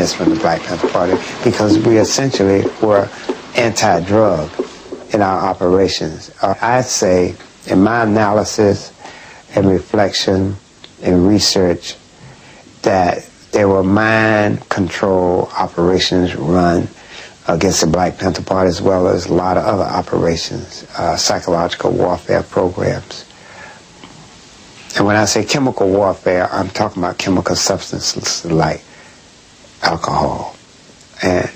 witnessed from the Black Panther Party, because we essentially were anti-drug in our operations. I'd say, in my analysis and reflection and research, that there were mind control operations run against the Black Panther Party, as well as a lot of other operations, psychological warfare programs. And when I say chemical warfare, I'm talking about chemical substances like alcohol and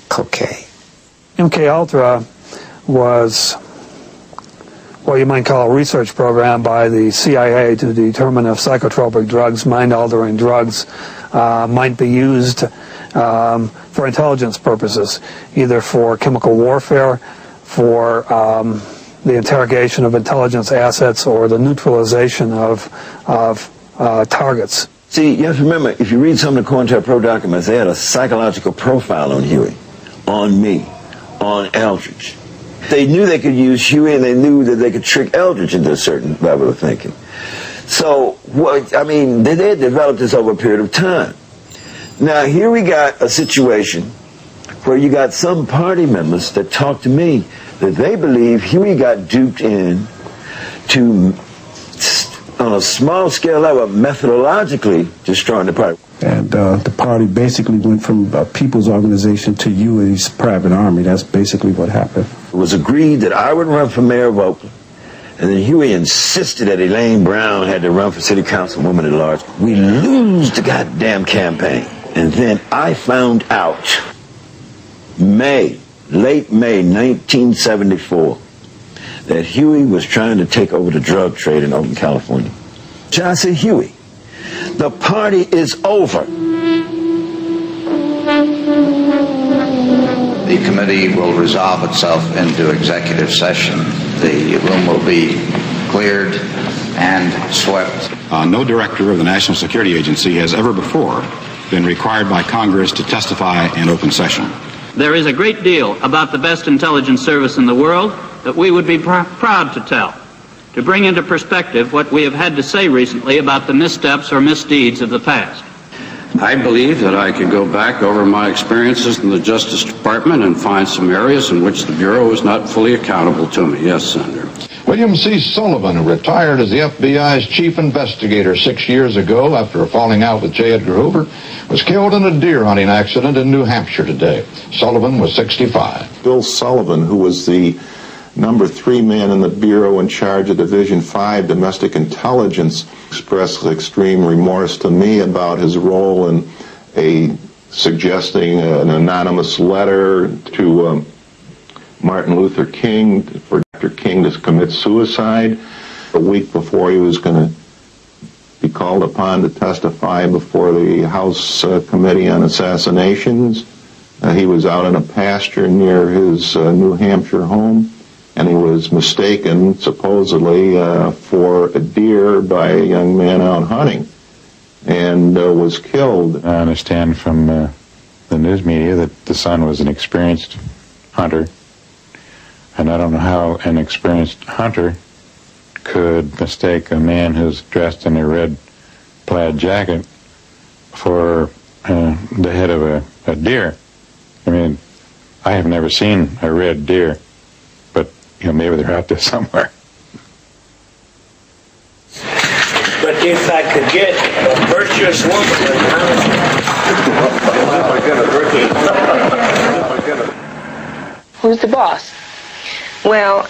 cocaine. MK Ultra was what you might call a research program by the CIA to determine if psychotropic drugs, mind-altering drugs, might be used for intelligence purposes, either for chemical warfare, for the interrogation of intelligence assets, or the neutralization of targets. See, you have to remember, if you read some of the COINTELPRO documents, they had a psychological profile on Huey, on me, on Eldridge. They knew they could use Huey, and they knew that they could trick Eldridge into a certain level of thinking. So, I mean, they had developed this over a period of time. Now, here we got a situation where you got some party members that talk to me that they believe Huey got duped in to, on a small scale level, methodologically destroying the party. And the party basically went from a people's organization to Huey's private army. That's basically what happened. It was agreed that I would run for mayor of Oakland, and then Huey insisted that Elaine Brown had to run for city councilwoman at large. We lose the goddamn campaign. And then I found out, late May 1974, that Huey was trying to take over the drug trade in Oakland, California. So I said, Huey, the party is over. The committee will resolve itself into executive session. The room will be cleared and swept. No director of the National Security Agency has ever before been required by Congress to testify in open session. There is a great deal about the best intelligence service in the world that we would be proud to tell, to bring into perspective what we have had to say recently about the missteps or misdeeds of the past. I believe that I could go back over my experiences in the Justice Department and find some areas in which the Bureau is not fully accountable to me. Yes, Senator. William C. Sullivan, who retired as the FBI's chief investigator 6 years ago after a falling out with J. Edgar Hoover, was killed in a deer hunting accident in New Hampshire today. Sullivan was 65. Bill Sullivan, who was the #3 man in the Bureau in charge of Division 5 Domestic Intelligence, expressed extreme remorse to me about his role in suggesting an anonymous letter to Martin Luther King for Dr. King to commit suicide a week before he was going to be called upon to testify before the House Committee on Assassinations. He was out in a pasture near his New Hampshire home, and he was mistaken, supposedly, for a deer by a young man out hunting, and was killed. I understand from the news media that the son was an experienced hunter, and I don't know how an experienced hunter could mistake a man who's dressed in a red plaid jacket for the head of a deer. I mean, I have never seen a red deer, but, you know, maybe they're out there somewhere. But if I could get a virtuous woman, who's the boss? Well,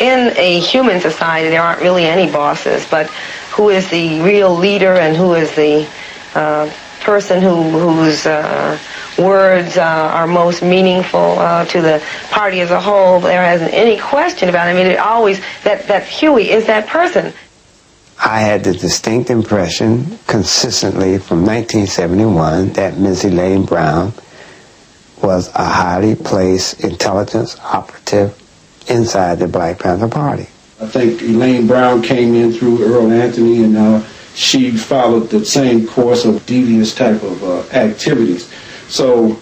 in a human society, there aren't really any bosses, but who is the real leader and who is the person whose words are most meaningful to the party as a whole? There isn't any question about it. I mean, it always, that Huey is that person. I had the distinct impression consistently from 1971 that Ms. Elaine Brown was a highly placed intelligence operative inside the Black Panther Party. I think Elaine Brown came in through Earl Anthony, and she followed the same course of devious type of activities. So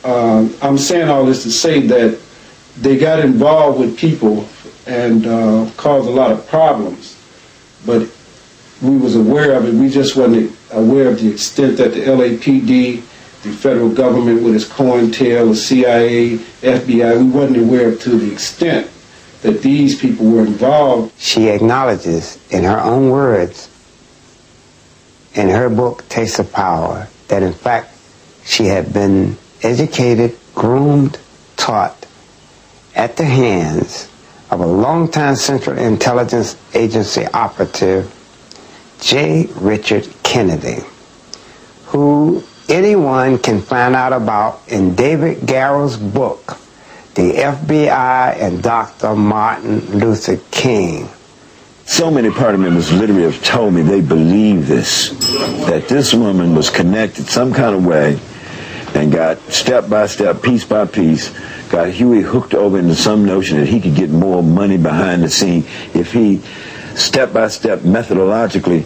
I'm saying all this to say that they got involved with people and caused a lot of problems, but we was aware of it. We just wasn't aware of the extent that the LAPD, the federal government with its COINTEL, the CIA, FBI, we wasn't aware to the extent that these people were involved. She acknowledges in her own words, in her book, Taste of Power, that in fact she had been educated, groomed, taught at the hands of a longtime Central Intelligence Agency operative, J. Richard Kennedy, who anyone can find out about in David Garrow's book, The FBI and Dr. Martin Luther King. So many party members literally have told me they believe this, that this woman was connected some kind of way and got step by step, piece by piece, got Huey hooked over into some notion that he could get more money behind the scene if he step by step methodologically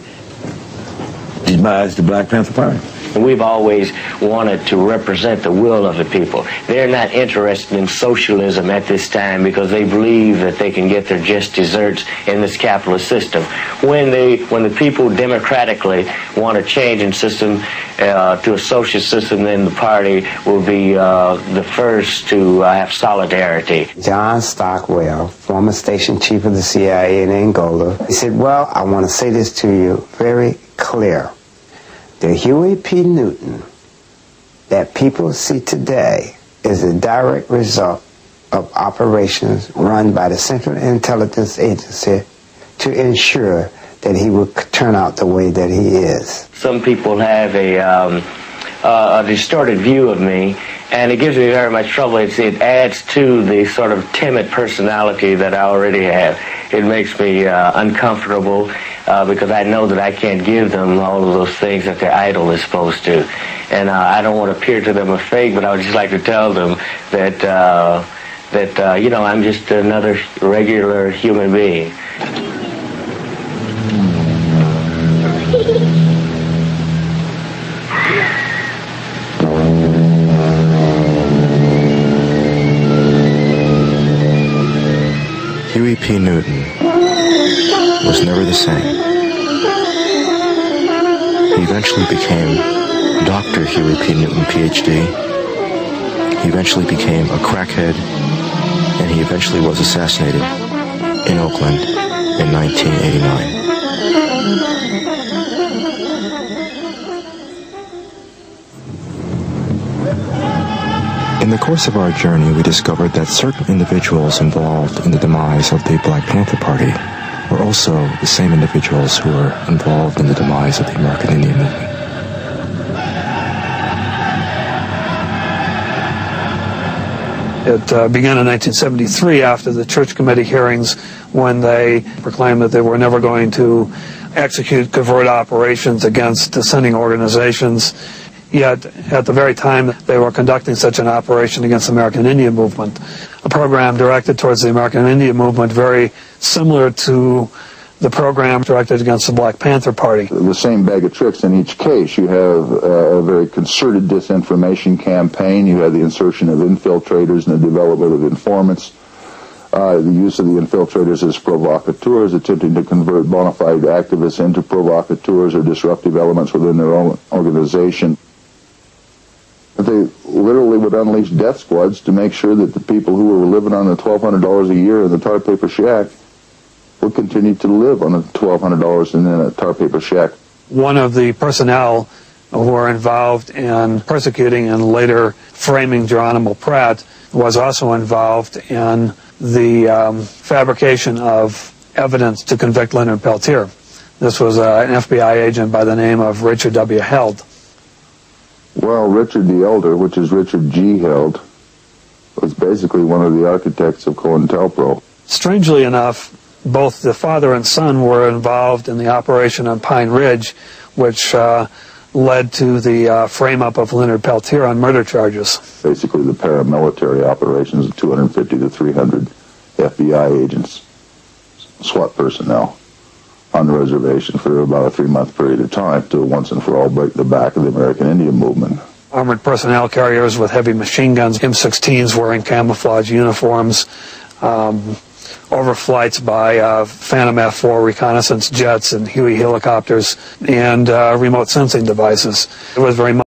demised the Black Panther Party. We've always wanted to represent the will of the people. They're not interested in socialism at this time because they believe that they can get their just desserts in this capitalist system. When the people democratically want to change in system to a socialist system, then the party will be the first to have solidarity. John Stockwell, former station chief of the CIA in Angola, he said, well, I want to say this to you very clear. The Huey P. Newton that people see today is a direct result of operations run by the Central Intelligence Agency to ensure that he would turn out the way that he is. Some people have a distorted view of me, and it gives me very much trouble. It adds to the sort of timid personality that I already have. It makes me uncomfortable because I know that I can't give them all of those things that their idol is supposed to. And I don't want to appear to them a fake, but I would just like to tell them that, you know, I'm just another regular human being. Huey P. Newton was never the same. He eventually became Dr. Huey P. Newton, Ph.D. He eventually became a crackhead, and he eventually was assassinated in Oakland in 1989. In the course of our journey, we discovered that certain individuals involved in the demise of the Black Panther Party were also the same individuals who were involved in the demise of the American Indian Movement. It began in 1973 after the Church Committee hearings, when they proclaimed that they were never going to execute covert operations against dissenting organizations. Yet, at the very time they were conducting such an operation against the American Indian Movement, a program directed towards the American Indian Movement very similar to the program directed against the Black Panther Party. The same bag of tricks in each case. You have a very concerted disinformation campaign. You have the insertion of infiltrators and the development of informants. The use of the infiltrators as provocateurs, attempting to convert bona fide activists into provocateurs or disruptive elements within their own organization. They literally would unleash death squads to make sure that the people who were living on the $1,200 a year in the tar paper shack would continue to live on the $1,200 in a tar paper shack. One of the personnel who were involved in persecuting and later framing Geronimo Pratt was also involved in the fabrication of evidence to convict Leonard Peltier. This was an FBI agent by the name of Richard W. Held. Well, Richard the Elder, which is Richard G. Held, was basically one of the architects of COINTELPRO. Strangely enough, both the father and son were involved in the operation on Pine Ridge, which led to the frame-up of Leonard Peltier on murder charges. Basically the paramilitary operations of 250 to 300 FBI agents, SWAT personnel, on the reservation for about a 3-month period of time to once and for all break the back of the American Indian Movement. Armored personnel carriers with heavy machine guns, M16s wearing camouflage uniforms, overflights by Phantom F-4 reconnaissance jets and Huey helicopters and remote sensing devices. It was very much